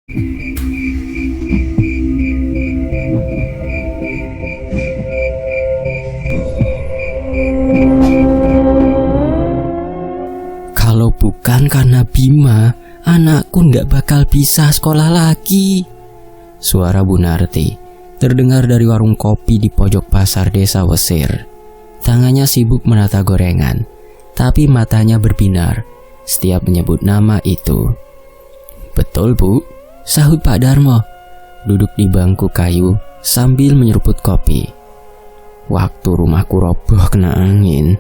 Kalau bukan karena Bima, anakku nggak bakal bisa sekolah lagi. Suara Bu Narti terdengar dari warung kopi di pojok pasar desa Wesir. Tangannya sibuk menata gorengan, tapi matanya berbinar setiap menyebut nama itu. Betul Bu, sahut Pak Darmo, duduk di bangku kayu sambil menyeruput kopi. Waktu rumahku roboh kena angin,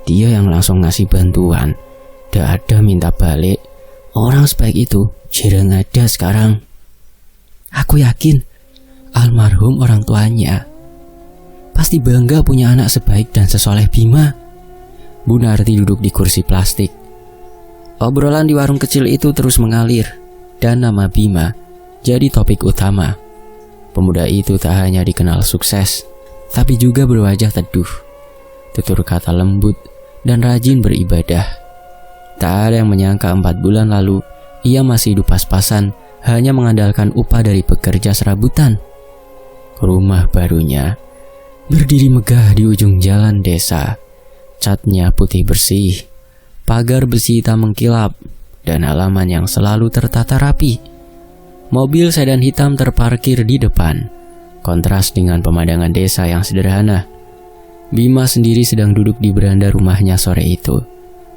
dia yang langsung ngasih bantuan. Gak ada minta balik. Orang sebaik itu jarang ada sekarang. Aku yakin almarhum orang tuanya pasti bangga punya anak sebaik dan sesoleh Bima. Bu Narti duduk di kursi plastik. Obrolan di warung kecil itu terus mengalir, dan nama Bima jadi topik utama. Pemuda itu tak hanya dikenal sukses, tapi juga berwajah teduh, tutur kata lembut, dan rajin beribadah. Tak ada yang menyangka 4 bulan lalu ia masih hidup pas-pasan, hanya mengandalkan upah dari pekerja serabutan. Rumah barunya berdiri megah di ujung jalan desa. Catnya putih bersih, pagar besi hitam mengkilap, dan halaman yang selalu tertata rapi. Mobil sedan hitam terparkir di depan, kontras dengan pemandangan desa yang sederhana. Bima sendiri sedang duduk di beranda rumahnya sore itu.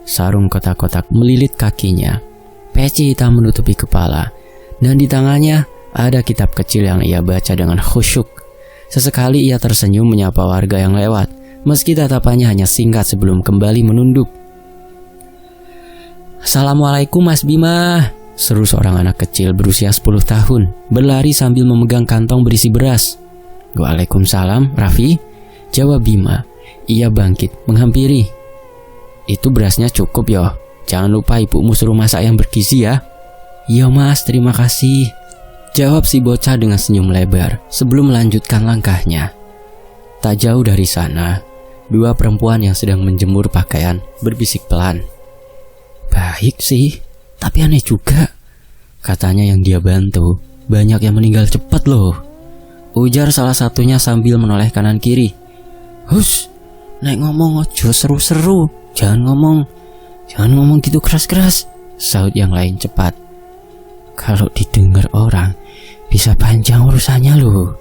Sarung kotak-kotak melilit kakinya, peci hitam menutupi kepala, dan di tangannya ada kitab kecil yang ia baca dengan khusyuk. Sesekali ia tersenyum menyapa warga yang lewat, meski tatapannya hanya singkat sebelum kembali menunduk. "Assalamualaikum Mas Bima," seru seorang anak kecil berusia 10 tahun, berlari sambil memegang kantong berisi beras. "Waalaikumsalam, Raffi," jawab Bima. Ia bangkit menghampiri. "Itu berasnya cukup yo. Jangan lupa ibumu suruh masak yang bergizi ya." "Iya Mas, terima kasih," jawab si bocah dengan senyum lebar sebelum melanjutkan langkahnya. Tak jauh dari sana, 2 perempuan yang sedang menjemur pakaian berbisik pelan. "Baik sih, tapi aneh juga. Katanya yang dia bantu banyak yang meninggal cepat loh," ujar salah satunya sambil menoleh kanan kiri. "Hus, nek ngomong ojo seru-seru. Jangan ngomong gitu keras-keras," sahut yang lain cepat. "Kalau didengar orang, bisa panjang urusannya loh."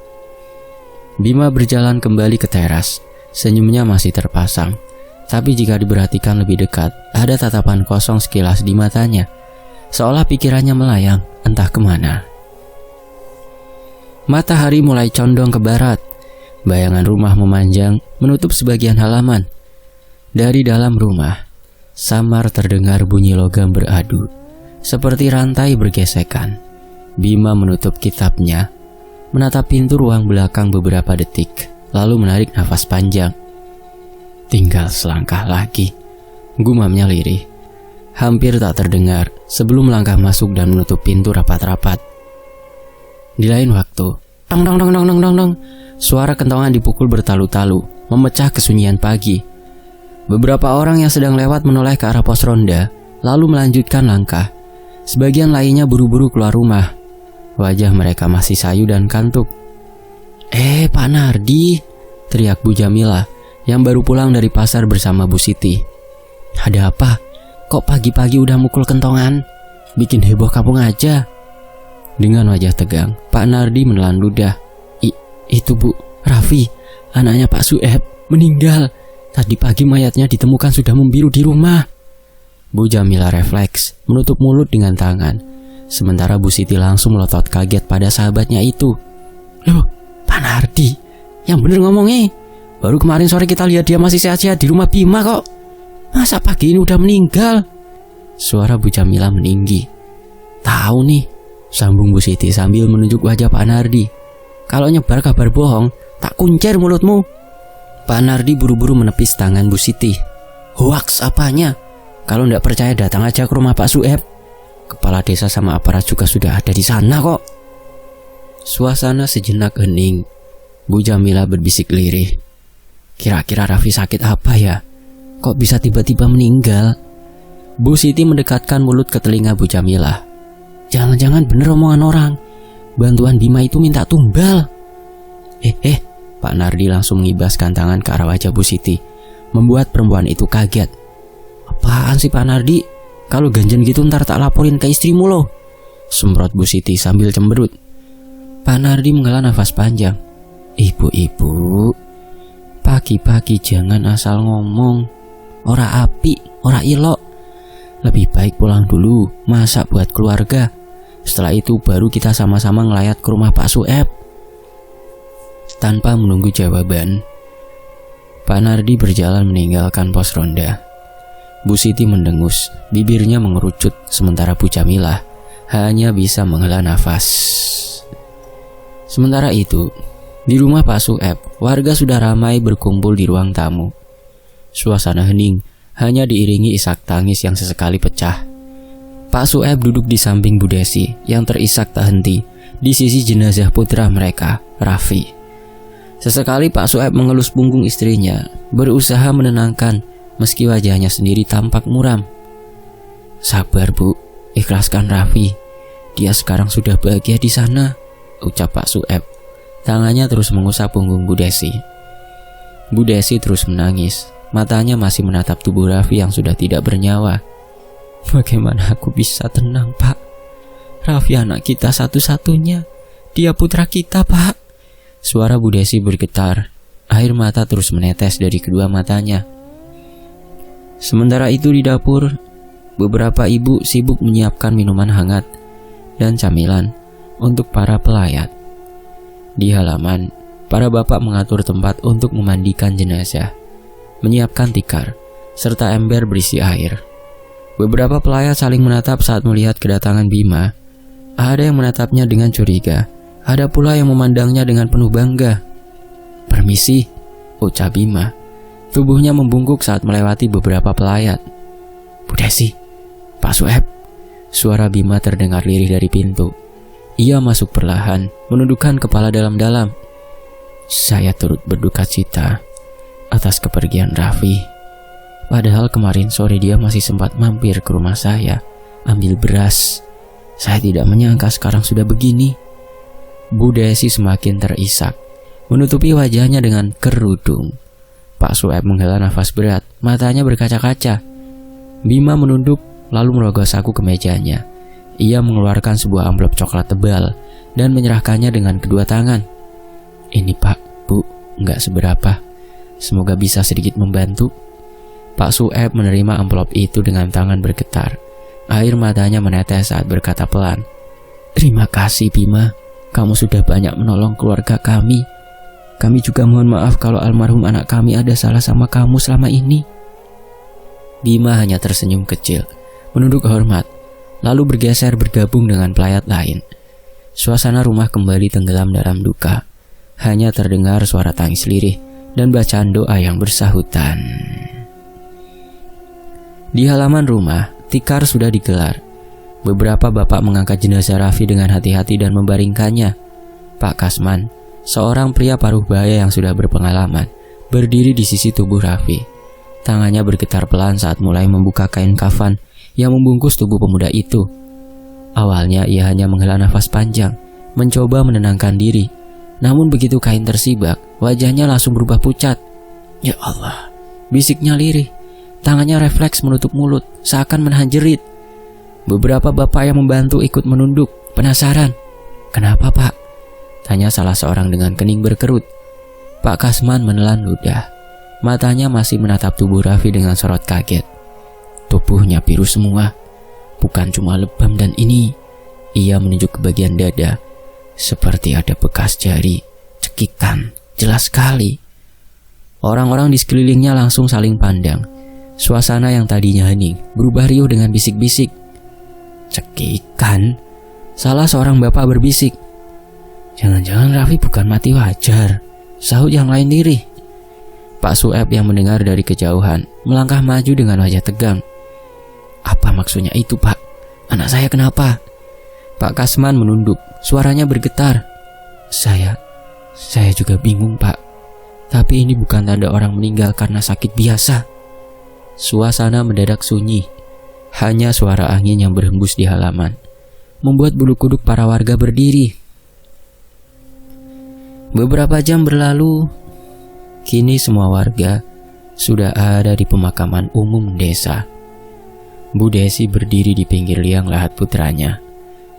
Bima berjalan kembali ke teras. Senyumnya masih terpasang, tapi jika diperhatikan lebih dekat, ada tatapan kosong sekilas di matanya, seolah pikirannya melayang entah kemana. Matahari mulai condong ke barat. Bayangan rumah memanjang menutup sebagian halaman. Dari dalam rumah, samar terdengar bunyi logam beradu, seperti rantai bergesekan. Bima menutup kitabnya, menatap pintu ruang belakang beberapa detik, lalu menarik nafas panjang. Tinggal selangkah lagi, gumamnya lirih. Hampir tak terdengar sebelum langkah masuk dan menutup pintu rapat-rapat. Di lain waktu, dong dong dong dong dong dong dong, suara kentongan dipukul bertalu-talu, memecah kesunyian pagi. Beberapa orang yang sedang lewat menoleh ke arah pos ronda, lalu melanjutkan langkah. Sebagian lainnya buru-buru keluar rumah. Wajah mereka masih sayu dan kantuk. Pak Nardi," teriak Bu Jamila yang baru pulang dari pasar bersama Bu Siti. "Ada apa? Kok pagi-pagi udah mukul kentongan? Bikin heboh kampung aja." Dengan wajah tegang, Pak Nardi menelan ludah. Itu Bu, Raffi, anaknya Pak Sueb, meninggal. Tadi pagi mayatnya ditemukan sudah membiru di rumah." Bu Jamila refleks menutup mulut dengan tangan, sementara Bu Siti langsung melotot kaget pada sahabatnya itu. "Loh, Pak Nardi, yang bener ngomongnya. Baru kemarin sore kita lihat dia masih sehat-sehat di rumah Bima kok. Masa pagi ini udah meninggal?" Suara Bu Jamila meninggi. "Tahu nih," sambung Bu Siti sambil menunjuk wajah Pak Nardi. "Kalau nyebar kabar bohong, tak kuncir mulutmu." Pak Nardi buru-buru menepis tangan Bu Siti. "Hoaks apanya? Kalau ndak percaya datang aja ke rumah Pak Sueb. Kepala desa sama aparat juga sudah ada di sana kok." Suasana sejenak hening. Bu Jamila berbisik lirih. "Kira-kira Raffi sakit apa ya? Kok bisa tiba-tiba meninggal?" Bu Siti mendekatkan mulut ke telinga Bu Jamila. Jangan-jangan bener omongan orang. Bantuan Bima itu minta tumbal. Pak Nardi langsung mengibaskan tangan ke arah wajah Bu Siti, membuat perempuan itu kaget. Apaan sih Pak Nardi? Kalau ganjen gitu ntar tak laporin ke istrimu loh, semprot Bu Siti sambil cemberut. Pak Nardi menghela nafas panjang. Ibu-ibu, pagi-pagi jangan asal ngomong. Ora api, ora ilok. Lebih baik pulang dulu, masak buat keluarga. Setelah itu baru kita sama-sama ngelayat ke rumah Pak Sueb. Tanpa menunggu jawaban, Pak Nardi berjalan meninggalkan pos ronda. Bu Siti mendengus, bibirnya mengerucut, sementara Bu Jamilah hanya bisa menghela nafas. Sementara itu, di rumah Pak Sueb, warga sudah ramai berkumpul di ruang tamu. Suasana hening, hanya diiringi isak tangis yang sesekali pecah. Pak Sueb duduk di samping Bu Desi yang terisak tak henti di sisi jenazah putra mereka, Raffi. Sesekali Pak Sueb mengelus punggung istrinya, berusaha menenangkan meski wajahnya sendiri tampak muram. Sabar Bu, ikhlaskan Raffi. Dia sekarang sudah bahagia di sana, ucap Pak Sueb. Tangannya terus mengusap punggung Bu Desi. Bu Desi terus menangis, matanya masih menatap tubuh Raffi yang sudah tidak bernyawa. Bagaimana aku bisa tenang, Pak? Raffi anak kita satu-satunya. Dia putra kita, Pak. Suara Bu Desi bergetar. Air mata terus menetes dari kedua matanya. Sementara itu di dapur, beberapa ibu sibuk menyiapkan minuman hangat dan camilan untuk para pelayat. Di halaman, para bapak mengatur tempat untuk memandikan jenazah, menyiapkan tikar, serta ember berisi air. Beberapa pelayat saling menatap saat melihat kedatangan Bima. Ada yang menatapnya dengan curiga, ada pula yang memandangnya dengan penuh bangga. Permisi, ucap Bima. Tubuhnya membungkuk saat melewati beberapa pelayat. Bu Desi, Pak Sueb. Suara Bima terdengar lirih dari pintu. Ia masuk perlahan, menundukkan kepala dalam-dalam. Saya turut berduka cita atas kepergian Raffi. Padahal kemarin sore dia masih sempat mampir ke rumah saya, ambil beras. Saya tidak menyangka sekarang sudah begini. Bu Desi semakin terisak, menutupi wajahnya dengan kerudung. Pak Sueb menghela nafas berat, matanya berkaca-kaca. Bima menunduk, lalu merogoh saku kemejanya. Ia mengeluarkan sebuah amplop coklat tebal dan menyerahkannya dengan kedua tangan. Ini Pak, Bu, nggak seberapa. Semoga bisa sedikit membantu. Pak Sueb menerima amplop itu dengan tangan bergetar. Air matanya menetes saat berkata pelan. Terima kasih Bima, kamu sudah banyak menolong keluarga kami. Kami juga mohon maaf kalau almarhum anak kami ada salah sama kamu selama ini. Bima hanya tersenyum kecil, menunduk hormat, lalu bergeser bergabung dengan pelayat lain. Suasana rumah kembali tenggelam dalam duka. Hanya terdengar suara tangis lirih dan bacaan doa yang bersahutan. Di halaman rumah, tikar sudah digelar. Beberapa bapak mengangkat jenazah Raffi dengan hati-hati dan membaringkannya. Pak Kasman, seorang pria paruh baya yang sudah berpengalaman, berdiri di sisi tubuh Raffi. Tangannya bergetar pelan saat mulai membuka kain kafan yang membungkus tubuh pemuda itu. Awalnya ia hanya menghela nafas panjang, mencoba menenangkan diri. Namun begitu kain tersibak, wajahnya langsung berubah pucat. Ya Allah, bisiknya lirih. Tangannya refleks menutup mulut, seakan menahan jerit. Beberapa bapak yang membantu ikut menunduk, penasaran. Kenapa Pak? Tanya salah seorang dengan kening berkerut. Pak Kasman menelan ludah. Matanya masih menatap tubuh Raffi dengan sorot kaget. Tubuhnya biru semua. Bukan cuma lebam dan ini. Ia menunjuk ke bagian dada. Seperti ada bekas jari, cekikan, jelas sekali. Orang-orang di sekelilingnya langsung saling pandang. Suasana yang tadinya hening berubah riuh dengan bisik-bisik. Cekikan? Salah seorang bapak berbisik. Jangan-jangan Raffi bukan mati wajar, sahut yang lain lirih. Pak Sueb yang mendengar dari kejauhan melangkah maju dengan wajah tegang. Apa maksudnya itu Pak? Anak saya kenapa? Pak Kasman menunduk, suaranya bergetar. Saya juga bingung Pak. Tapi ini bukan tanda orang meninggal karena sakit biasa. Suasana mendadak sunyi. Hanya suara angin yang berhembus di halaman. membuat bulu kuduk para warga berdiri. Beberapa jam berlalu, kini semua warga sudah ada di pemakaman umum desa. Bu Desi berdiri di pinggir liang lahat putranya,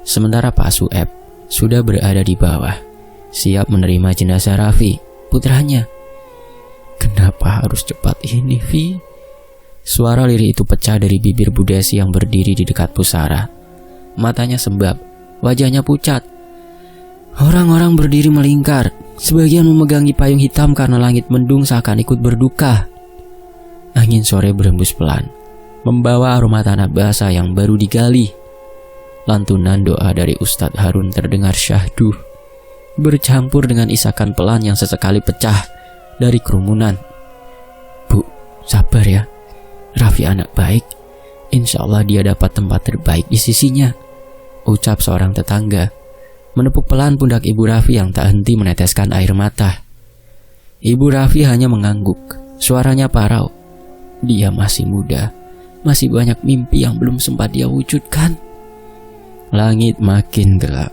sementara Pak Sueb sudah berada di bawah, siap menerima jenazah Raffi, putranya. Kenapa harus cepat ini, Vi? Suara lirih itu pecah dari bibir Bu Desi yang berdiri di dekat pusara. Matanya sembab, wajahnya pucat. Orang-orang berdiri melingkar, sebagian memegangi payung hitam karena langit mendung seakan ikut berduka. Angin sore berembus pelan, membawa aroma tanah basah yang baru digali. Lantunan doa dari Ustadz Harun terdengar syahdu, bercampur dengan isakan pelan yang sesekali pecah dari kerumunan. Bu, sabar ya. Raffi anak baik. Insya Allah dia dapat tempat terbaik di sisinya, ucap seorang tetangga, menepuk pelan pundak ibu Raffi yang tak henti meneteskan air mata. Ibu Raffi hanya mengangguk, suaranya parau. Dia masih muda, masih banyak mimpi yang belum sempat dia wujudkan. Langit makin gelap,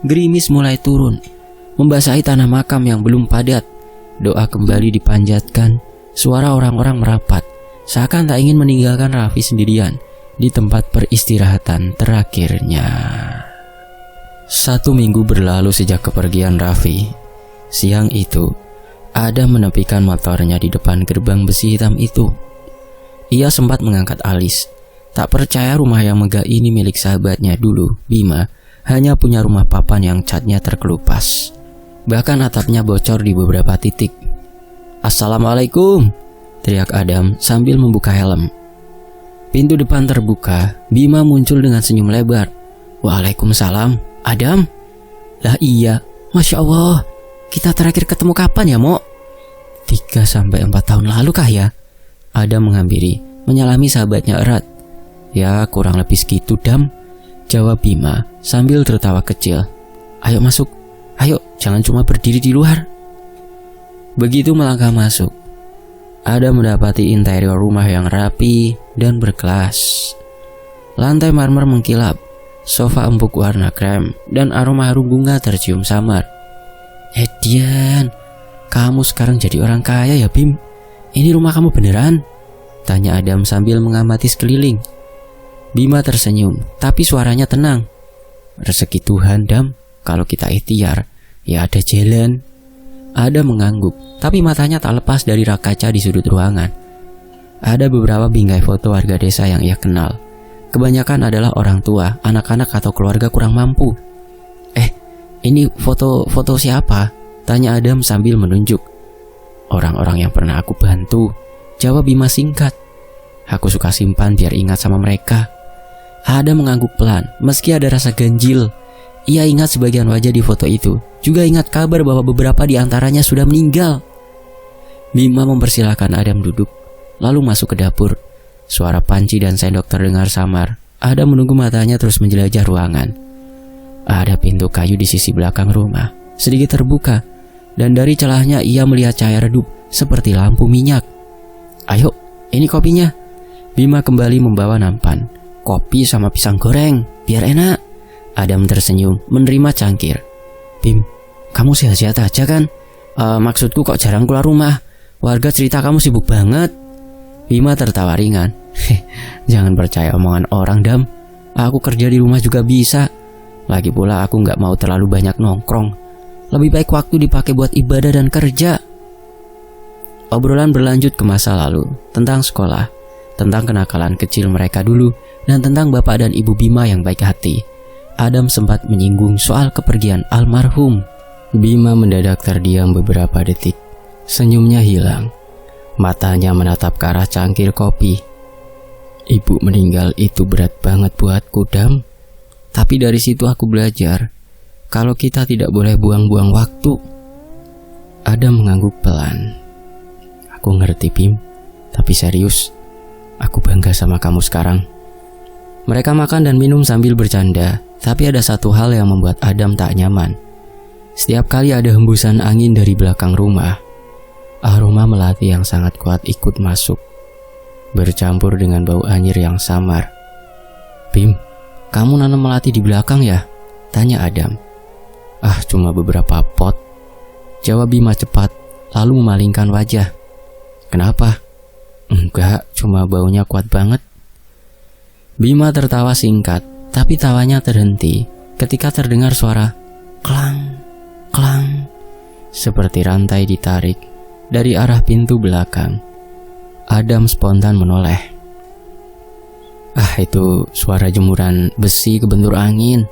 gerimis mulai turun, membasahi tanah makam yang belum padat. Doa kembali dipanjatkan, suara orang-orang merapat, seakan tak ingin meninggalkan Raffi sendirian di tempat peristirahatan terakhirnya. 1 minggu berlalu sejak kepergian Raffi. Siang itu, Adam menepikan motornya di depan gerbang besi hitam itu. Ia sempat mengangkat alis, tak percaya rumah yang megah ini milik sahabatnya dulu, Bima, hanya punya rumah papan yang catnya terkelupas. Bahkan atapnya bocor di beberapa titik. "Assalamualaikum," teriak Adam sambil membuka helm. Pintu depan terbuka, Bima muncul dengan senyum lebar. "Waalaikumsalam, Adam." "Lah iya, Masya Allah, kita terakhir ketemu kapan ya, Mo?" 3-4 tahun lalu kah ya? Adam menghampiri, menyalami sahabatnya erat. "Ya, kurang lebih segitu, Dam," jawab Bima sambil tertawa kecil. "Ayo masuk, ayo, jangan cuma berdiri di luar." Begitu melangkah masuk, Adam mendapati interior rumah yang rapi dan berkelas. Lantai marmer mengkilap, sofa empuk warna krem, dan aroma harum bunga tercium samar. "Dian, kamu sekarang jadi orang kaya ya, Bim? Ini rumah kamu beneran?" tanya Adam sambil mengamati sekeliling. Bima tersenyum, tapi suaranya tenang. "Rezeki Tuhan, Dam. Kalau kita ikhtiar, ya ada jalan." Adam mengangguk, tapi matanya tak lepas dari rak kaca di sudut ruangan. Ada beberapa bingkai foto warga desa yang ia kenal. Kebanyakan adalah orang tua, anak-anak atau keluarga kurang mampu. Ini foto siapa?" tanya Adam sambil menunjuk. "Orang-orang yang pernah aku bantu," jawab Bima singkat. "Aku suka simpan biar ingat sama mereka." Adam mengangguk pelan, meski ada rasa ganjil. Ia ingat sebagian wajah di foto itu, juga ingat kabar bahwa beberapa di antaranya sudah meninggal. Bima mempersilahkan Adam duduk, lalu masuk ke dapur. Suara panci dan sendok terdengar samar. Adam menunggu matanya terus menjelajah ruangan. Ada pintu kayu di sisi belakang rumah, sedikit terbuka, dan dari celahnya ia melihat cahaya redup seperti lampu minyak. "Ayo, ini kopinya." Bima kembali membawa nampan. "Kopi sama pisang goreng, biar enak." Adam tersenyum, menerima cangkir. "Bim, kamu sehat-sehat aja kan? Maksudku kok jarang keluar rumah. Warga cerita kamu sibuk banget." Bima tertawa ringan. "Jangan percaya omongan orang, Dam. Aku kerja di rumah juga bisa. Lagi pula aku gak mau terlalu banyak nongkrong. Lebih baik waktu dipakai buat ibadah dan kerja." Obrolan berlanjut ke masa lalu, tentang sekolah, tentang kenakalan kecil mereka dulu, dan tentang bapak dan ibu Bima yang baik hati. Adam sempat menyinggung soal kepergian almarhum. Bima mendadak terdiam beberapa detik. Senyumnya hilang. Matanya menatap ke arah cangkir kopi. "Ibu meninggal itu berat banget buatku, Dam. Tapi dari situ aku belajar kalau kita tidak boleh buang-buang waktu." Adam mengangguk pelan. "Aku ngerti, Bim. Tapi serius, aku bangga sama kamu sekarang." Mereka makan dan minum sambil bercanda, tapi ada satu hal yang membuat Adam tak nyaman. Setiap kali ada hembusan angin dari belakang rumah, aroma melati yang sangat kuat ikut masuk, bercampur dengan bau anyir yang samar. "Bim, "Kamu nanam melati di belakang ya?" tanya Adam. "Ah, cuma beberapa pot," jawab Bima cepat, lalu memalingkan wajah. "Kenapa?" "Enggak, cuma baunya kuat banget." Bima tertawa singkat, tapi tawanya terhenti ketika terdengar suara klang, klang, seperti rantai ditarik dari arah pintu belakang. Adam spontan menoleh. "Ah, itu suara jemuran besi kebentur angin,"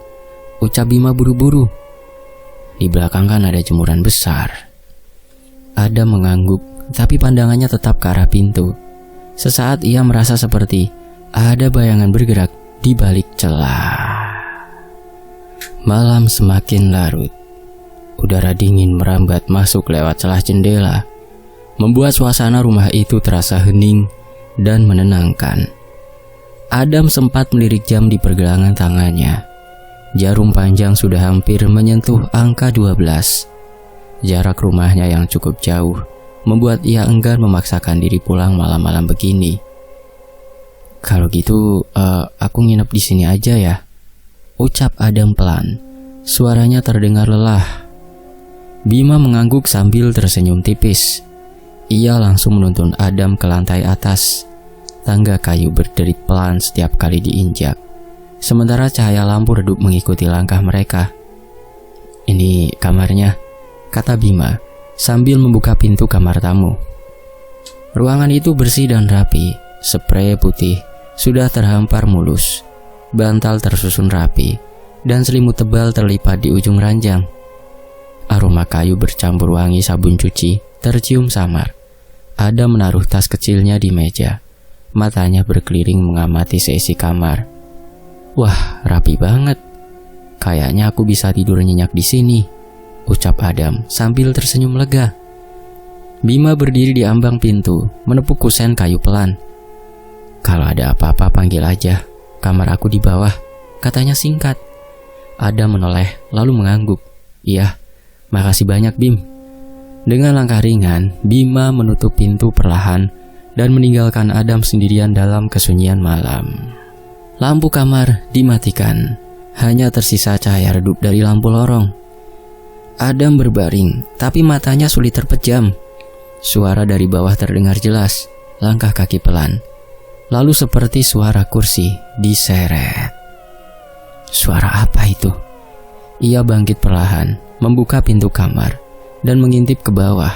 ucap Bima buru-buru. "Di belakang kan ada jemuran besar." Adam mengangguk, tapi pandangannya tetap ke arah pintu. Sesaat ia merasa seperti ada bayangan bergerak di balik celah. Malam semakin larut. Udara dingin merambat masuk lewat celah jendela, membuat suasana rumah itu terasa hening dan menenangkan. Adam sempat melirik jam di pergelangan tangannya. Jarum panjang sudah hampir menyentuh angka 12. Jarak rumahnya yang cukup jauh membuat ia enggan memaksakan diri pulang malam-malam begini. "Kalau gitu, aku nginep di sini aja ya," ucap Adam pelan. Suaranya terdengar lelah. Bima mengangguk sambil tersenyum tipis. Ia langsung menuntun Adam ke lantai atas. Tangga kayu berderit pelan setiap kali diinjak, sementara cahaya lampu redup mengikuti langkah mereka. "Ini kamarnya," kata Bima sambil membuka pintu kamar tamu. Ruangan itu bersih dan rapi. Sprei putih sudah terhampar mulus, bantal tersusun rapi, dan selimut tebal terlipat di ujung ranjang. Aroma kayu bercampur wangi sabun cuci tercium samar. Adam menaruh tas kecilnya di meja. Matanya berkeliling mengamati seisi kamar. "Wah, rapi banget. Kayaknya aku bisa tidur nyenyak di sini," ucap Adam sambil tersenyum lega. Bima berdiri di ambang pintu, menepuk kusen kayu pelan. "Kalau ada apa-apa panggil aja. Kamar aku di bawah," katanya singkat. Adam menoleh lalu mengangguk. "Iya, makasih banyak Bim." Dengan langkah ringan, Bima menutup pintu perlahan dan meninggalkan Adam sendirian dalam kesunyian malam. Lampu kamar dimatikan, hanya tersisa cahaya redup dari lampu lorong. Adam berbaring, tapi matanya sulit terpejam. Suara dari bawah terdengar jelas, langkah kaki pelan. Lalu seperti suara kursi diseret. Suara apa itu? Ia bangkit perlahan, membuka pintu kamar, dan mengintip ke bawah.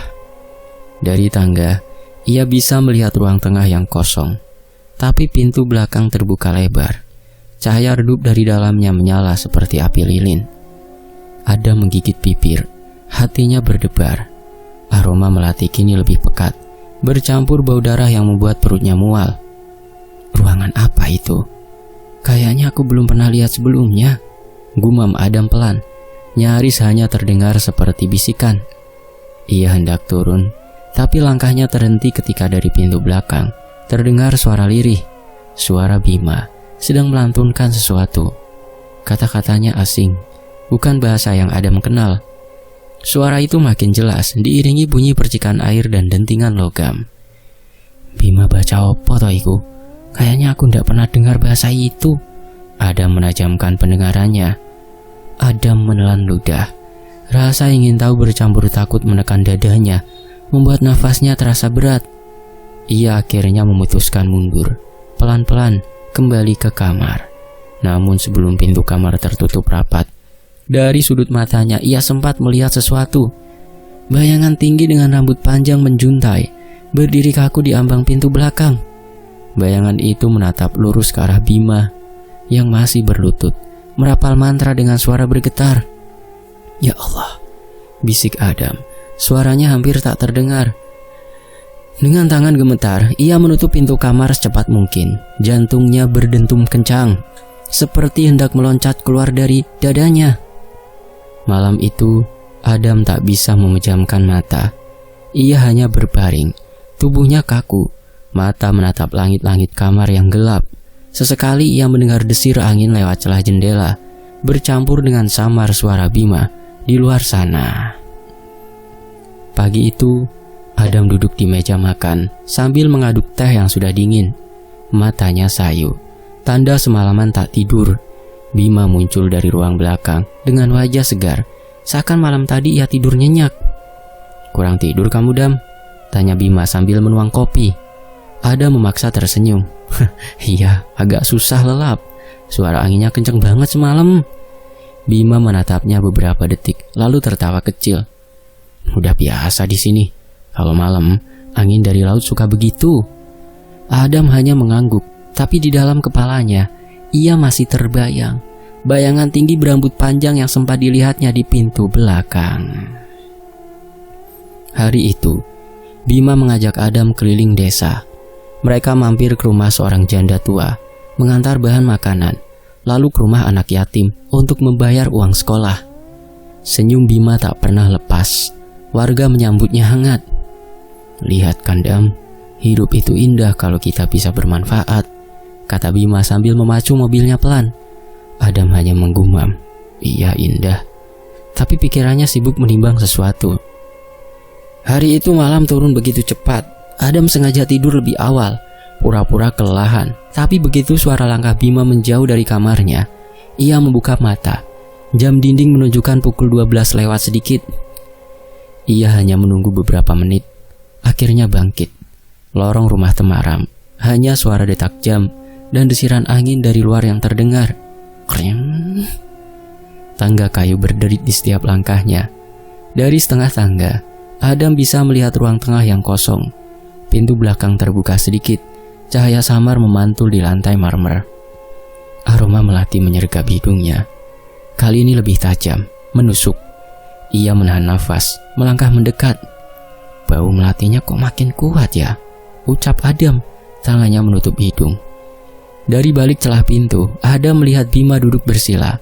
Dari tangga, ia bisa melihat ruang tengah yang kosong, tapi pintu belakang terbuka lebar. Cahaya redup dari dalamnya menyala seperti api lilin. Adam menggigit bibir, hatinya berdebar. Aroma melati kini lebih pekat, bercampur bau darah yang membuat perutnya mual. Ruangan apa itu? Kayaknya aku belum pernah lihat sebelumnya, gumam Adam pelan. Nyaris hanya terdengar seperti bisikan. Ia hendak turun, tapi langkahnya terhenti ketika dari pintu belakang terdengar suara lirih. Suara Bima sedang melantunkan sesuatu. Kata-katanya asing, bukan bahasa yang Adam kenal. Suara itu makin jelas, diiringi bunyi percikan air dan dentingan logam. "Bima baca opo toh iku? Kayaknya aku ndak pernah dengar bahasa itu." Adam menajamkan pendengarannya. Adam menelan ludah. Rasa ingin tahu bercampur takut menekan dadanya, membuat nafasnya terasa berat. Ia akhirnya memutuskan mundur, pelan-pelan kembali ke kamar. Namun sebelum pintu kamar tertutup rapat, dari sudut matanya ia sempat melihat sesuatu. Bayangan tinggi dengan rambut panjang menjuntai, berdiri kaku di ambang pintu belakang. Bayangan itu menatap lurus ke arah Bima yang masih berlutut, merapal mantra dengan suara bergetar. "Ya Allah," bisik Adam. Suaranya hampir tak terdengar. Dengan tangan gemetar, ia menutup pintu kamar secepat mungkin. Jantungnya berdentum kencang, seperti hendak meloncat keluar dari dadanya. Malam itu, Adam tak bisa memejamkan mata. Ia hanya berbaring, tubuhnya kaku, mata menatap langit-langit kamar yang gelap. Sesekali ia mendengar desir angin lewat celah jendela, bercampur dengan samar suara Bima di luar sana. Pagi itu, Adam duduk di meja makan sambil mengaduk teh yang sudah dingin. Matanya sayu, tanda semalaman tak tidur. Bima muncul dari ruang belakang dengan wajah segar, seakan malam tadi ia tidur nyenyak. "Kurang tidur kamu, Dam?" tanya Bima sambil menuang kopi. Adam memaksa tersenyum. "Iya, agak susah lelap. Suara anginnya kenceng banget semalam." Bima menatapnya beberapa detik, lalu tertawa kecil. "Udah biasa di sini. Kalau malam, angin dari laut suka begitu." Adam hanya mengangguk, tapi di dalam kepalanya, ia masih terbayang bayangan tinggi berambut panjang yang sempat dilihatnya di pintu belakang. Hari itu, Bima mengajak Adam keliling desa. Mereka mampir ke rumah seorang janda tua, mengantar bahan makanan, lalu ke rumah anak yatim untuk membayar uang sekolah. Senyum Bima tak pernah lepas. Warga menyambutnya hangat. "Lihat kan, Dam, hidup itu indah kalau kita bisa bermanfaat," kata Bima sambil memacu mobilnya pelan. Adam hanya menggumam, "Iya indah," tapi pikirannya sibuk menimbang sesuatu. Hari itu malam turun begitu cepat. Adam sengaja tidur lebih awal, pura-pura kelelahan. Tapi begitu suara langkah Bima menjauh dari kamarnya, ia membuka mata. Jam dinding menunjukkan pukul 12 lewat sedikit. Ia hanya menunggu beberapa menit. Akhirnya bangkit. Lorong rumah temaram. Hanya suara detak jam dan desiran angin dari luar yang terdengar. Kreng. Tangga kayu berderit di setiap langkahnya. Dari setengah tangga, Adam bisa melihat ruang tengah yang kosong. Pintu belakang terbuka sedikit. Cahaya samar memantul di lantai marmer. Aroma melati menyergap hidungnya. Kali ini lebih tajam, menusuk. Ia menahan nafas, melangkah mendekat. "Bau melatinya kok makin kuat ya?" ucap Adam, tangannya menutup hidung. Dari balik celah pintu, Adam melihat Bima duduk bersila,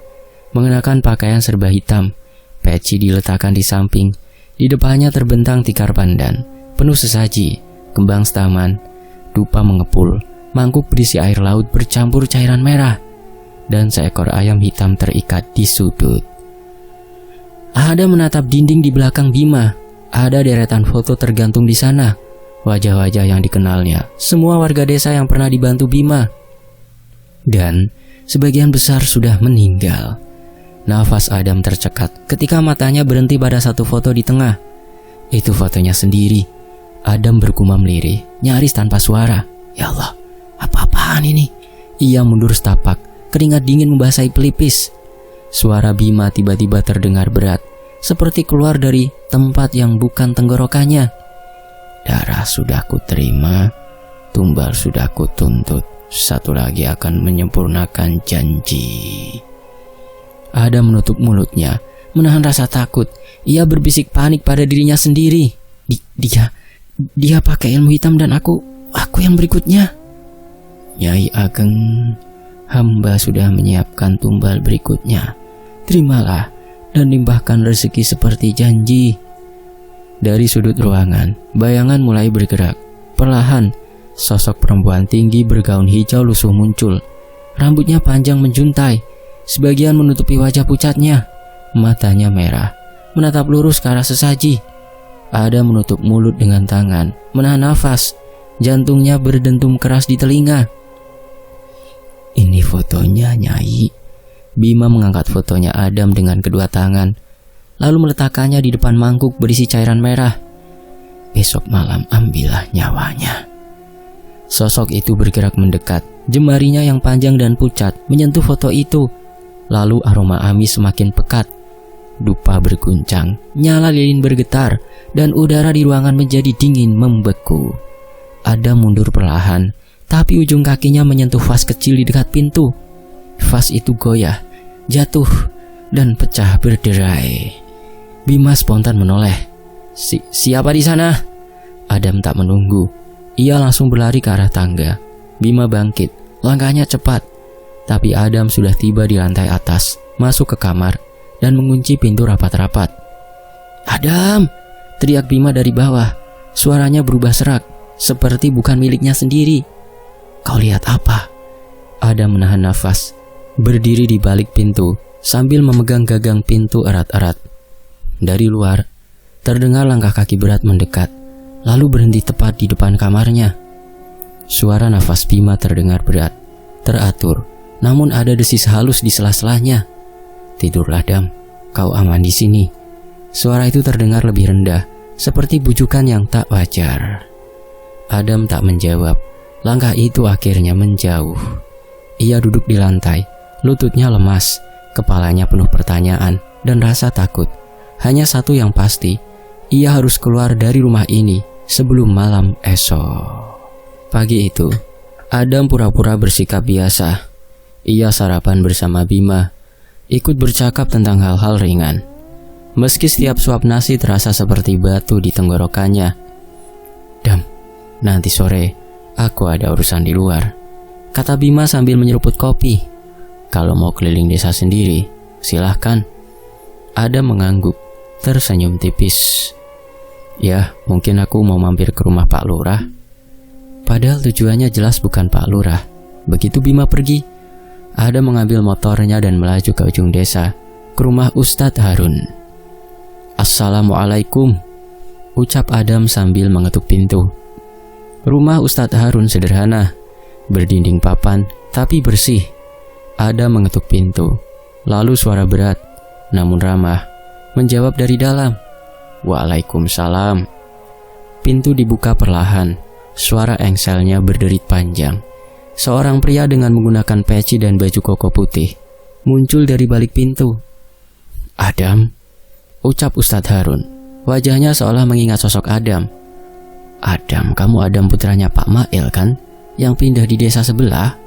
mengenakan pakaian serba hitam. Peci diletakkan di samping. Di depannya terbentang tikar pandan, penuh sesaji, kembang setaman, dupa mengepul, mangkuk berisi air laut bercampur cairan merah, dan seekor ayam hitam terikat di sudut. Adam menatap dinding di belakang Bima. Ada deretan foto tergantung di sana. Wajah-wajah yang dikenalnya, semua warga desa yang pernah dibantu Bima. Dan sebagian besar sudah meninggal. Nafas Adam tercekat ketika matanya berhenti pada satu foto di tengah. Itu fotonya sendiri. Adam bergumam lirih, nyaris tanpa suara. "Ya Allah, apa-apaan ini?" Ia mundur setapak, keringat dingin membasahi pelipis. Suara Bima tiba-tiba terdengar berat, seperti keluar dari tempat yang bukan tenggorokannya. "Darah sudah kuterima, tumbal sudah kutuntut. Satu lagi akan menyempurnakan janji." Adam menutup mulutnya, menahan rasa takut. Ia berbisik panik pada dirinya sendiri. Dia pakai ilmu hitam dan aku yang berikutnya." "Nyai Ageng, hamba sudah menyiapkan tumbal berikutnya. Terimalah dan limpahkan rezeki seperti janji." Dari sudut ruangan, bayangan mulai bergerak. Perlahan, sosok perempuan tinggi bergaun hijau lusuh muncul. Rambutnya panjang menjuntai, sebagian menutupi wajah pucatnya. Matanya merah, menatap lurus ke arah sesaji. Ada menutup mulut dengan tangan, menahan nafas. Jantungnya berdentum keras di telinga. "Ini fotonya, Nyai." Bima mengangkat fotonya Adam dengan kedua tangan, lalu meletakkannya di depan mangkuk berisi cairan merah. "Besok malam ambillah nyawanya." Sosok itu bergerak mendekat. Jemarinya yang panjang dan pucat menyentuh foto itu. Lalu aroma amis semakin pekat. Dupa berguncang, nyala lilin bergetar, dan udara di ruangan menjadi dingin membeku. Adam mundur perlahan, tapi ujung kakinya menyentuh vas kecil di dekat pintu. Vas itu goyah, jatuh, dan pecah berderai. Bima spontan menoleh. Siapa di sana?" Adam tak menunggu. Ia langsung berlari ke arah tangga. Bima bangkit, langkahnya cepat. Tapi Adam sudah tiba di lantai atas, masuk ke kamar, dan mengunci pintu rapat-rapat. "Adam!" teriak Bima dari bawah. Suaranya berubah serak, seperti bukan miliknya sendiri. "Kau lihat apa?" Adam menahan nafas, berdiri di balik pintu, sambil memegang gagang pintu erat-erat. Dari luar, terdengar langkah kaki berat mendekat, lalu berhenti tepat di depan kamarnya. Suara nafas Bima terdengar berat, teratur, namun ada desis halus di sela-selanya. "Tidurlah, Dam. Kau aman di sini." Suara itu terdengar lebih rendah, seperti bujukan yang tak wajar. Adam tak menjawab. Langkah itu akhirnya menjauh. Ia duduk di lantai, lututnya lemas, kepalanya penuh pertanyaan dan rasa takut. Hanya satu yang pasti, ia harus keluar dari rumah ini sebelum malam esok. Pagi itu, Adam pura-pura bersikap biasa. Ia sarapan bersama Bima, ikut bercakap tentang hal-hal ringan. Meski setiap suap nasi terasa seperti batu di tenggorokannya. "Dam, nanti sore aku ada urusan di luar," kata Bima sambil menyeruput kopi. "Kalau mau keliling desa sendiri, silahkan." Adam mengangguk, tersenyum tipis. "Ya, mungkin aku mau mampir ke rumah Pak Lurah." Padahal tujuannya jelas bukan Pak Lurah. Begitu Bima pergi, Adam mengambil motornya dan melaju ke ujung desa, ke rumah Ustadz Harun. "Assalamualaikum," ucap Adam sambil mengetuk pintu. Rumah Ustadz Harun sederhana, berdinding papan tapi bersih. Adam mengetuk pintu, lalu suara berat namun ramah menjawab dari dalam, "Waalaikumsalam." Pintu dibuka perlahan, suara engselnya berderit panjang. Seorang pria dengan menggunakan peci dan baju koko putih muncul dari balik pintu. "Adam," ucap Ustadz Harun. Wajahnya seolah mengingat sosok Adam. "Adam, kamu Adam putranya Pak Mail kan? Yang pindah di desa sebelah?"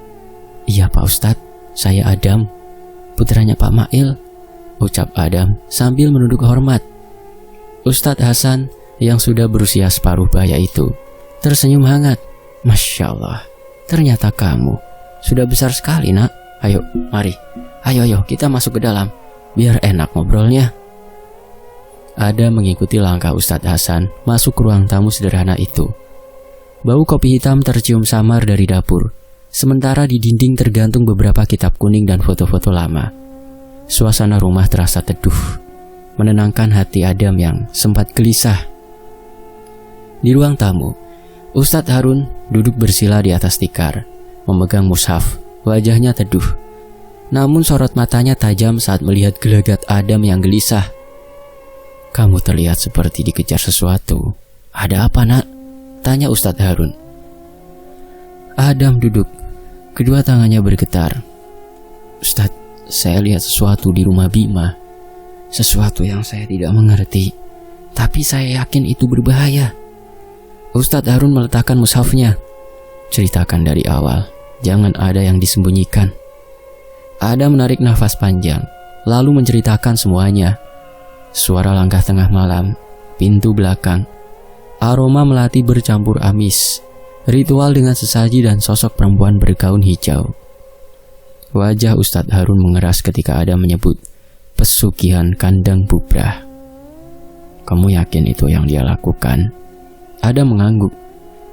"Iya Pak Ustadz, saya Adam, putranya Pak Mail," ucap Adam sambil menunduk hormat. Ustadz Hasan yang sudah berusia separuh baya itu tersenyum hangat. "Masya Allah, ternyata kamu sudah besar sekali, Nak. Ayo, mari. Ayo, kita masuk ke dalam, biar enak ngobrolnya." Adam mengikuti langkah Ustadz Hasan masuk ke ruang tamu sederhana itu. Bau kopi hitam tercium samar dari dapur, sementara di dinding tergantung beberapa kitab kuning dan foto-foto lama. Suasana rumah terasa teduh, menenangkan hati Adam yang sempat gelisah. Di ruang tamu, Ustadz Harun duduk bersila di atas tikar, memegang mushaf. Wajahnya teduh, namun sorot matanya tajam saat melihat gelagat Adam yang gelisah. "Kamu terlihat seperti dikejar sesuatu. Ada apa, Nak?" tanya Ustadz Harun. Adam duduk, kedua tangannya bergetar. "Ustadz, saya lihat sesuatu di rumah Bima. Sesuatu yang saya tidak mengerti, tapi saya yakin itu berbahaya." Ustadz Harun meletakkan mushafnya. "Ceritakan dari awal, jangan ada yang disembunyikan." Adam menarik nafas panjang, lalu menceritakan semuanya. Suara langkah tengah malam, pintu belakang, aroma melati bercampur amis, ritual dengan sesaji dan sosok perempuan bergaun hijau. Wajah Ustadz Harun mengeras ketika Adam menyebut pesugihan kandang bubrah. "Kamu yakin itu yang dia lakukan?" Adam mengangguk.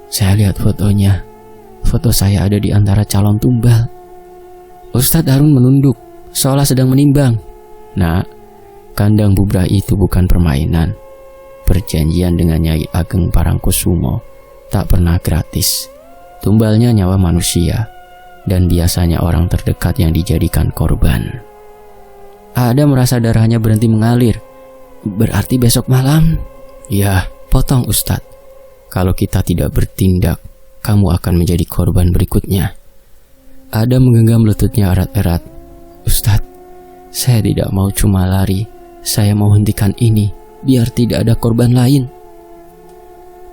"Saya lihat fotonya. Foto saya ada di antara calon tumbal." Ustadz Harun menunduk, seolah sedang menimbang. "Nak, kandang bubrah itu bukan permainan. Perjanjian dengan Nyai Ageng Parangkusumo tak pernah gratis. Tumbalnya nyawa manusia, dan biasanya orang terdekat yang dijadikan korban." Adam merasa darahnya berhenti mengalir. "Berarti besok malam?" "Ya," potong Ustadz. "Kalau kita tidak bertindak, kamu akan menjadi korban berikutnya." Adam menggenggam lututnya erat-erat. "Ustadz, saya tidak mau cuma lari. Saya mau hentikan ini, biar tidak ada korban lain."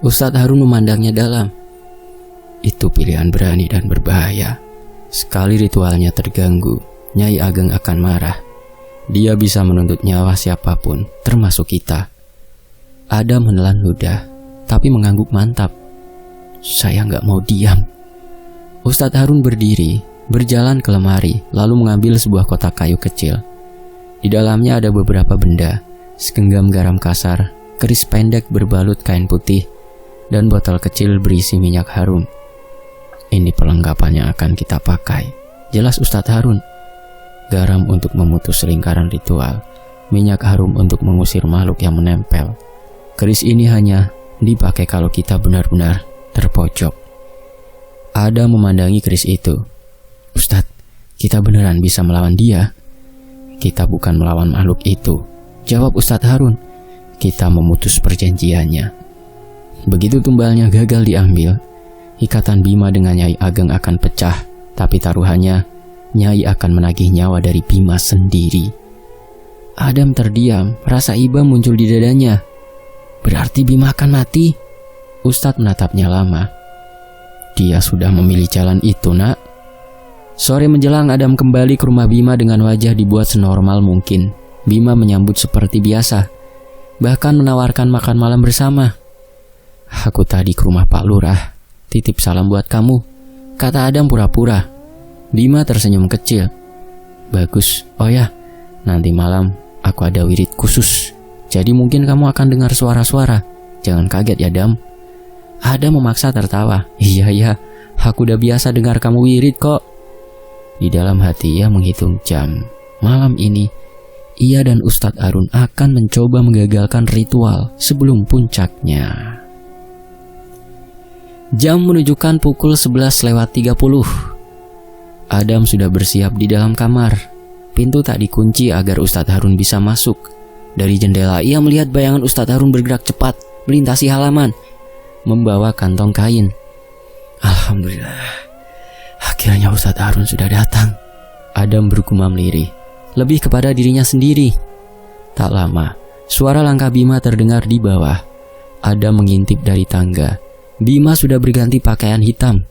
Ustadz Harun memandangnya dalam. "Itu pilihan berani dan berbahaya. Sekali ritualnya terganggu, Nyai Ageng akan marah. Dia bisa menuntut nyawa siapapun, termasuk kita." Adam menelan ludah, tapi mengangguk mantap. "Saya nggak mau diam." Ustadz Harun berdiri, berjalan ke lemari, lalu mengambil sebuah kotak kayu kecil. Di dalamnya ada beberapa benda, segenggam garam kasar, keris pendek berbalut kain putih, dan botol kecil berisi minyak harum. "Ini perlengkapan yang akan kita pakai," jelas Ustadz Harun. "Garam untuk memutus lingkaran ritual, minyak harum untuk mengusir makhluk yang menempel. Keris ini hanya dipakai kalau kita benar-benar terpojok." Adam memandangi keris itu. "Ustadz, kita beneran bisa melawan dia? Kita bukan melawan makhluk itu, jawab Ustadz Harun. Kita memutus perjanjiannya. Begitu tumbalnya gagal diambil, ikatan Bima dengan Nyai Ageng akan pecah, tapi taruhannya Nyai akan menagih nyawa dari Bima sendiri. Adam terdiam, rasa iba muncul di dadanya. Berarti Bima akan mati? Ustadz menatapnya lama. Dia sudah memilih jalan itu, nak. Sore menjelang, Adam kembali ke rumah Bima dengan wajah dibuat senormal mungkin. Bima menyambut seperti biasa, bahkan menawarkan makan malam bersama. Aku tadi ke rumah Pak Lurah, titip salam buat kamu, kata Adam pura-pura. Bima tersenyum kecil. Bagus, oh ya, nanti malam aku ada wirid khusus, jadi mungkin kamu akan dengar suara-suara. Jangan kaget ya, Dam. Adam memaksa tertawa. Iya, aku udah biasa dengar kamu wirid kok. Di dalam hati ia menghitung jam. Malam ini, ia dan Ustadz Harun akan mencoba menggagalkan ritual sebelum puncaknya. Jam menunjukkan pukul 11:30. Adam sudah bersiap di dalam kamar. Pintu tak dikunci agar Ustadz Harun bisa masuk. Dari jendela ia melihat bayangan Ustadz Harun bergerak cepat, melintasi halaman, membawa kantong kain. Alhamdulillah, akhirnya Ustadz Harun sudah datang. Adam bergumam lirih, lebih kepada dirinya sendiri. Tak lama, suara langkah Bima terdengar di bawah. Adam mengintip dari tangga. Bima sudah berganti pakaian hitam,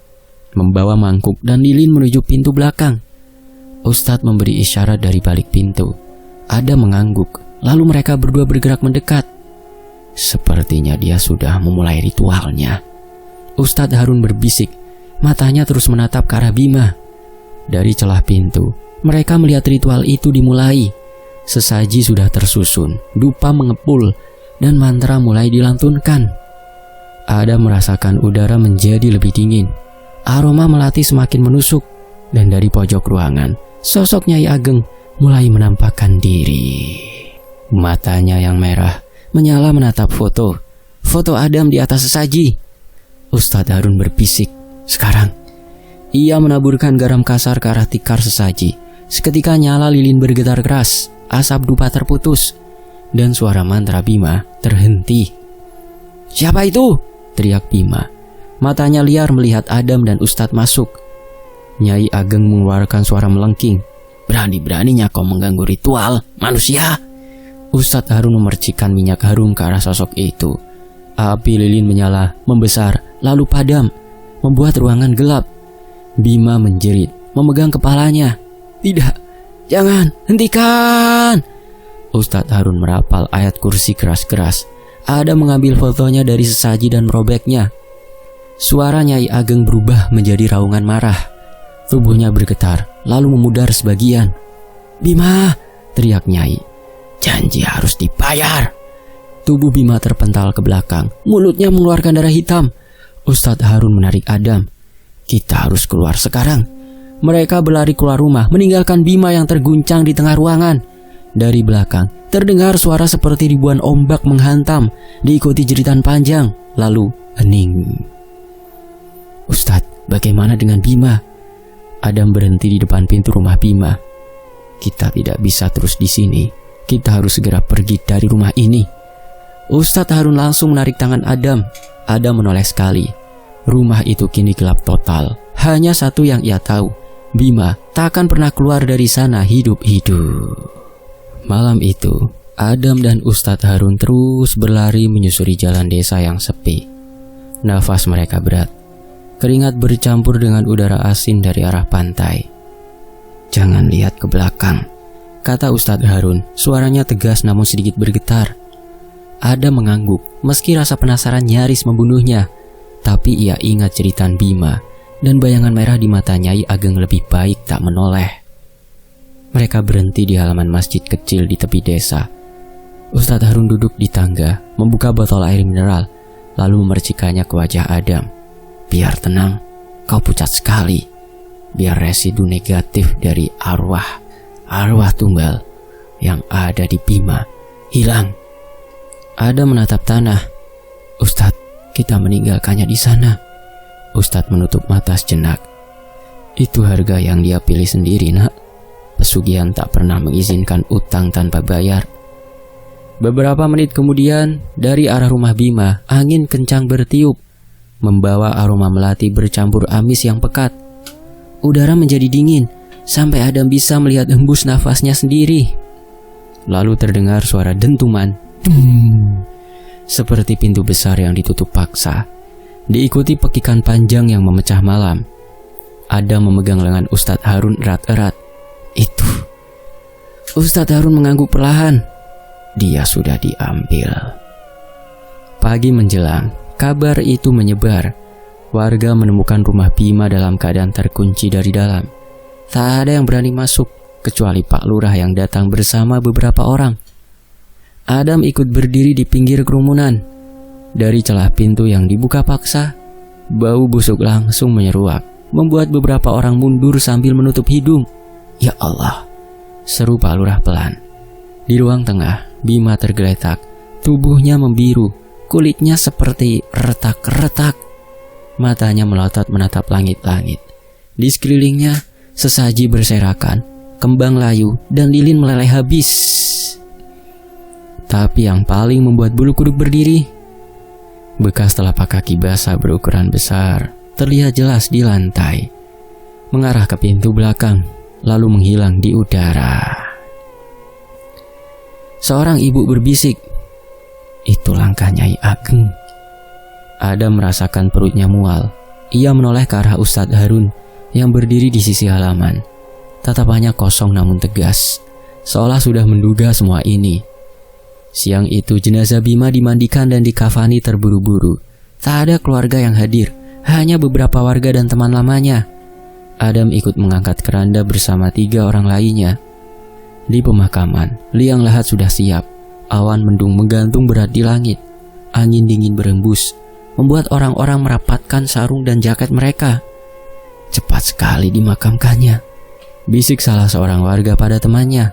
membawa mangkuk dan lilin menuju pintu belakang. Ustadz memberi isyarat dari balik pintu. Adam mengangguk, lalu mereka berdua bergerak mendekat. Sepertinya dia sudah memulai ritualnya. Ustadz Harun berbisik, matanya terus menatap ke arah Bima. Dari celah pintu, mereka melihat ritual itu dimulai. Sesaji sudah tersusun, dupa mengepul, dan mantra mulai dilantunkan. Adam merasakan udara menjadi lebih dingin. Aroma melati semakin menusuk, dan dari pojok ruangan, sosok Nyai Ageng mulai menampakkan diri. Matanya yang merah menyala menatap foto Adam di atas sesaji. Ustadz Harun berbisik. Sekarang ia menaburkan garam kasar ke arah tikar sesaji. Seketika nyala lilin bergetar keras, asap dupa terputus, dan suara mantra Bima terhenti. Siapa itu? Teriak Bima. Matanya liar melihat Adam dan Ustadz masuk. Nyai Ageng mengeluarkan suara melengking. Berani-beraninya kau mengganggu ritual, manusia. Ustadz Harun memercikkan minyak harum ke arah sosok itu. Api lilin menyala, membesar, lalu padam, membuat ruangan gelap. Bima menjerit, memegang kepalanya. Tidak, jangan, hentikan. Ustadz Harun merapal ayat kursi keras-keras. Adam mengambil fotonya dari sesaji dan merobeknya. Suara Nyai Ageng berubah menjadi raungan marah. Tubuhnya bergetar, lalu memudar sebagian. Bima, teriak Nyai. Janji harus dibayar. Tubuh Bima terpental ke belakang, mulutnya mengeluarkan darah hitam. Ustadz Harun menarik Adam. Kita harus keluar sekarang. Mereka berlari keluar rumah, meninggalkan Bima yang terguncang di tengah ruangan. Dari belakang, terdengar suara seperti ribuan ombak menghantam, diikuti jeritan panjang, lalu hening. Ustadz, bagaimana dengan Bima? Adam berhenti di depan pintu rumah Bima. Kita tidak bisa terus di sini. Kita harus segera pergi dari rumah ini. Ustadz Harun langsung menarik tangan Adam. Adam menoleh sekali. Rumah itu kini gelap total. Hanya satu yang ia tahu, Bima tak akan pernah keluar dari sana hidup-hidup. Malam itu, Adam dan Ustadz Harun terus berlari menyusuri jalan desa yang sepi. Nafas mereka berat. Keringat bercampur dengan udara asin dari arah pantai. Jangan lihat ke belakang, kata Ustadz Harun. Suaranya tegas namun sedikit bergetar. Adam mengangguk, meski rasa penasaran nyaris membunuhnya. Tapi ia ingat jeritan Bima, dan bayangan merah di mata Nyai Ageng lebih baik tak menoleh. Mereka berhenti di halaman masjid kecil di tepi desa. Ustadz Harun duduk di tangga, membuka botol air mineral, lalu memercikannya ke wajah Adam. Biar tenang, kau pucat sekali. Biar residu negatif dari arwah tunggal yang ada di Bima hilang. Adam menatap tanah. Ustadz, kita meninggalkannya di sana. Ustadz menutup mata sejenak. Itu harga yang dia pilih sendiri, nak. Pesugihan tak pernah mengizinkan utang tanpa bayar. Beberapa menit kemudian, dari arah rumah Bima, angin kencang bertiup, membawa aroma melati bercampur amis yang pekat. Udara menjadi dingin, sampai Adam bisa melihat hembus nafasnya sendiri. Lalu terdengar suara dentuman, seperti pintu besar yang ditutup paksa, diikuti pekikan panjang yang memecah malam. Adam memegang lengan Ustadz Harun erat-erat. Itu Ustadz Harun mengangguk perlahan. Dia sudah diambil. Pagi menjelang, kabar itu menyebar. Warga menemukan rumah Bima dalam keadaan terkunci dari dalam. Tak ada yang berani masuk, kecuali Pak Lurah yang datang bersama beberapa orang. Adam ikut berdiri di pinggir kerumunan. Dari celah pintu yang dibuka paksa, bau busuk langsung menyeruak, membuat beberapa orang mundur sambil menutup hidung. Ya Allah, seru Pak Lurah pelan. Di ruang tengah, Bima tergeletak, tubuhnya membiru, kulitnya seperti retak-retak. Matanya melotot menatap langit-langit. Di sekelilingnya, sesaji berserakan, kembang layu, dan lilin meleleh habis. Tapi yang paling membuat bulu kuduk berdiri, bekas telapak kaki basah berukuran besar terlihat jelas di lantai, mengarah ke pintu belakang, lalu menghilang di udara. Seorang ibu berbisik, "Itu langkah Nyai Ageng." Adam merasakan perutnya mual. Ia menoleh ke arah Ustadz Harun yang berdiri di sisi halaman. Tatapannya kosong namun tegas, seolah sudah menduga semua ini. Siang itu jenazah Bima dimandikan dan dikafani terburu-buru. Tak ada keluarga yang hadir, hanya beberapa warga dan teman lamanya. Adam ikut mengangkat keranda bersama 3 orang lainnya. Di pemakaman, liang lahat sudah siap. Awan mendung menggantung berat di langit. Angin dingin berembus, membuat orang-orang merapatkan sarung dan jaket mereka. "Cepat sekali dimakamkannya," bisik salah seorang warga pada temannya.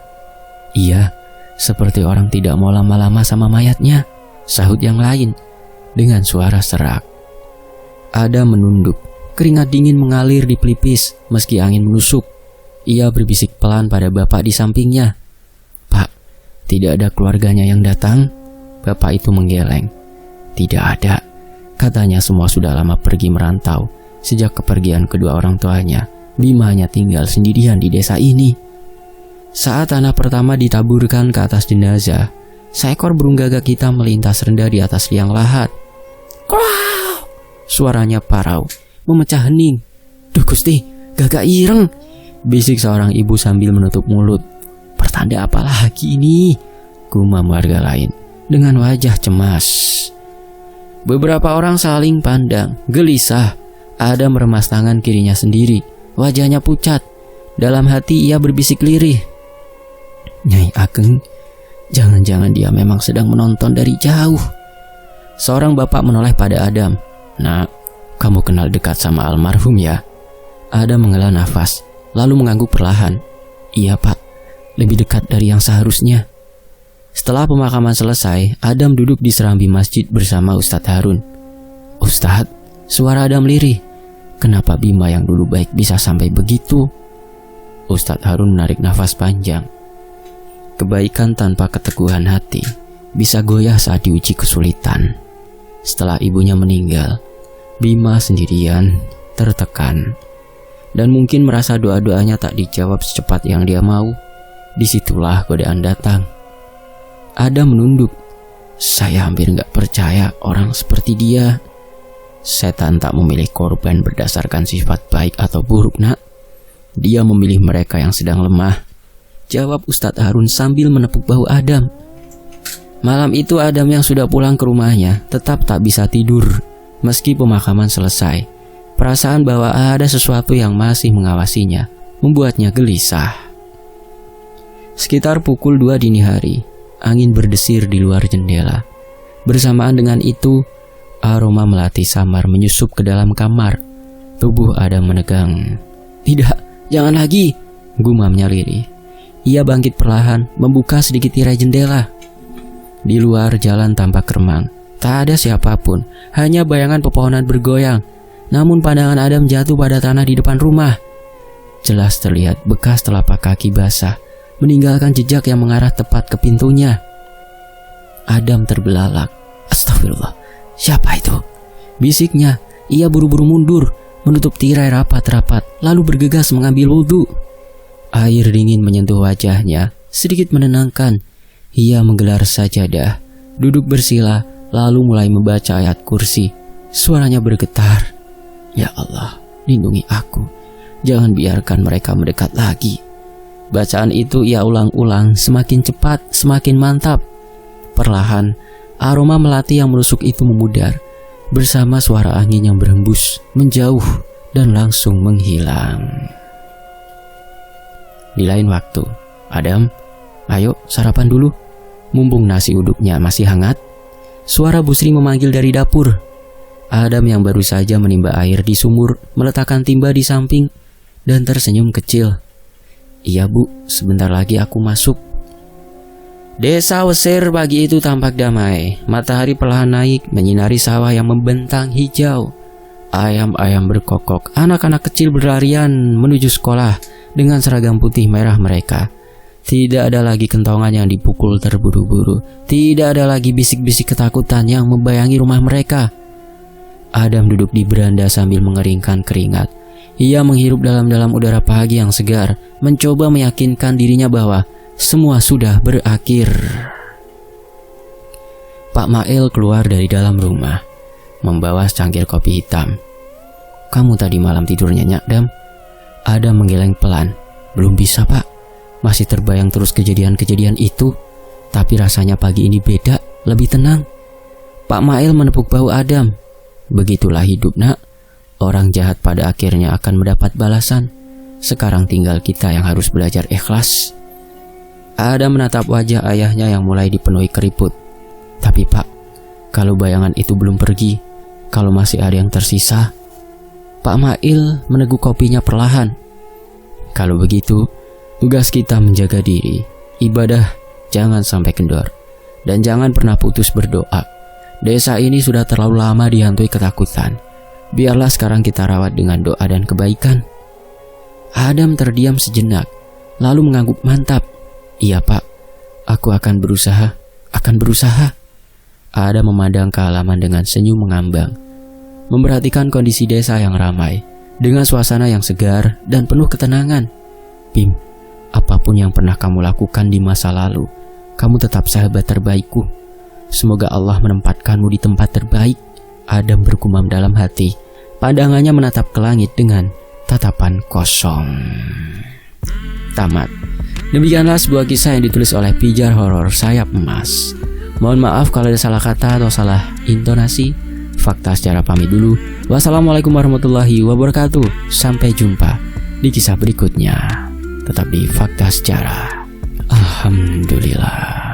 "Iya, seperti orang tidak mau lama-lama sama mayatnya," sahut yang lain dengan suara serak. Adam menunduk, keringat dingin mengalir di pelipis meski angin menusuk. Ia berbisik pelan pada bapak di sampingnya. "Pak, tidak ada keluarganya yang datang?" Bapak itu menggeleng. "Tidak ada. Katanya semua sudah lama pergi merantau. Sejak kepergian kedua orang tuanya, Bima hanya tinggal sendirian di desa ini." Saat tanah pertama ditaburkan ke atas jenazah, seekor burung gagak hitam melintas rendah di atas liang lahat. "Wow!" Suaranya parau, memecah hening. "Duh Gusti, gagak ireng!" bisik seorang ibu sambil menutup mulut. "Pertanda apa lagi ini?" gumam warga lain dengan wajah cemas. Beberapa orang saling pandang, gelisah. Adam meremas tangan kirinya sendiri, wajahnya pucat. Dalam hati ia berbisik lirih, "Nyai Ageng, jangan-jangan dia memang sedang menonton dari jauh." Seorang bapak menoleh pada Adam. "Nak, kamu kenal dekat sama almarhum ya?" Adam menghela nafas, lalu mengangguk perlahan. "Iya Pak, lebih dekat dari yang seharusnya." Setelah pemakaman selesai, Adam duduk di serambi masjid bersama Ustadz Harun. "Ustadz," suara Adam lirih, "kenapa Bima yang dulu baik bisa sampai begitu?" Ustadz Harun menarik nafas panjang. Kebaikan tanpa keteguhan hati bisa goyah saat diuji kesulitan. Setelah ibunya meninggal, Bima sendirian, tertekan, dan mungkin merasa doa-doanya tak dijawab secepat yang dia mau. Disitulah godaan datang. Adam menunduk. "Saya hampir gak percaya orang seperti dia." "Setan tak memilih korban berdasarkan sifat baik atau buruk, nak. Dia memilih mereka yang sedang lemah," jawab Ustadz Harun sambil menepuk bahu Adam. Malam itu Adam yang sudah pulang ke rumahnya tetap tak bisa tidur. Meski pemakaman selesai, perasaan bahwa ada sesuatu yang masih mengawasinya membuatnya gelisah. Sekitar pukul 2 dini hari, angin berdesir di luar jendela. Bersamaan dengan itu, aroma melati samar menyusup ke dalam kamar. Tubuh Adam menegang. "Tidak, jangan lagi," gumamnya lirih. Ia bangkit perlahan, membuka sedikit tirai jendela. Di luar jalan tampak remang. Tak ada siapapun, hanya bayangan pepohonan bergoyang. Namun pandangan Adam jatuh pada tanah di depan rumah. Jelas terlihat bekas telapak kaki basah meninggalkan jejak yang mengarah tepat ke pintunya. Adam terbelalak. Astagfirullah, siapa itu? Bisiknya. Ia buru-buru mundur, menutup tirai rapat-rapat, lalu bergegas mengambil wudhu. Air dingin menyentuh wajahnya, sedikit menenangkan. Ia menggelar sajadah, duduk bersila, lalu mulai membaca ayat kursi. Suaranya bergetar. Ya Allah, lindungi aku. Jangan biarkan mereka mendekat lagi. Bacaan itu ia ulang-ulang, semakin cepat, semakin mantap. Perlahan, aroma melati yang menusuk itu memudar, bersama suara angin yang berhembus, menjauh, dan langsung menghilang. Di lain waktu, Adam, ayo sarapan dulu. Mumpung nasi uduknya masih hangat. Suara Bu Sri memanggil dari dapur. Adam yang baru saja menimba air di sumur, meletakkan timba di samping, dan tersenyum kecil. Iya Bu, sebentar lagi aku masuk. Desa Wesir pagi itu tampak damai. Matahari perlahan naik menyinari sawah yang membentang hijau. Ayam-ayam berkokok, anak-anak kecil berlarian menuju sekolah dengan seragam putih merah mereka. Tidak ada lagi kentongan yang dipukul terburu-buru. Tidak ada lagi bisik-bisik ketakutan yang membayangi rumah mereka. Adam duduk di beranda sambil mengeringkan keringat. Ia menghirup dalam-dalam udara pagi yang segar, mencoba meyakinkan dirinya bahwa semua sudah berakhir. Pak Mail keluar dari dalam rumah, membawa secangkir kopi hitam. Kamu tadi malam tidur nyenyak, Dam? Adam menggeleng pelan. Belum bisa, Pak. Masih terbayang terus kejadian-kejadian itu. Tapi rasanya pagi ini beda, lebih tenang. Pak Mail menepuk bahu Adam. Begitulah hidup, nak. Orang jahat pada akhirnya akan mendapat balasan. Sekarang tinggal kita yang harus belajar ikhlas. Adam menatap wajah ayahnya yang mulai dipenuhi keriput. Tapi Pak, kalau bayangan itu belum pergi, kalau masih ada yang tersisa. Pak Mail meneguk kopinya perlahan. Kalau begitu, tugas kita menjaga diri. Ibadah jangan sampai kendor. Dan jangan pernah putus berdoa. Desa ini sudah terlalu lama dihantui ketakutan. Biarlah sekarang kita rawat dengan doa dan kebaikan. Adam terdiam sejenak, lalu mengangguk mantap. Iya Pak, aku akan berusaha. Adam memandang ke halaman dengan senyum mengambang, memperhatikan kondisi desa yang ramai, dengan suasana yang segar dan penuh ketenangan. Bim, apapun yang pernah kamu lakukan di masa lalu, kamu tetap sahabat terbaikku. Semoga Allah menempatkanmu di tempat terbaik. Adam bergumam dalam hati. Pandangannya menatap ke langit dengan tatapan kosong. Tamat. Demikianlah sebuah kisah yang ditulis oleh Pijar Horor Sayap Emas. Mohon maaf kalau ada salah kata atau salah intonasi. Fakta secara pamit dulu. Wassalamualaikum warahmatullahi wabarakatuh. Sampai jumpa di kisah berikutnya. Tetap di Fakta Sejarah. Alhamdulillah.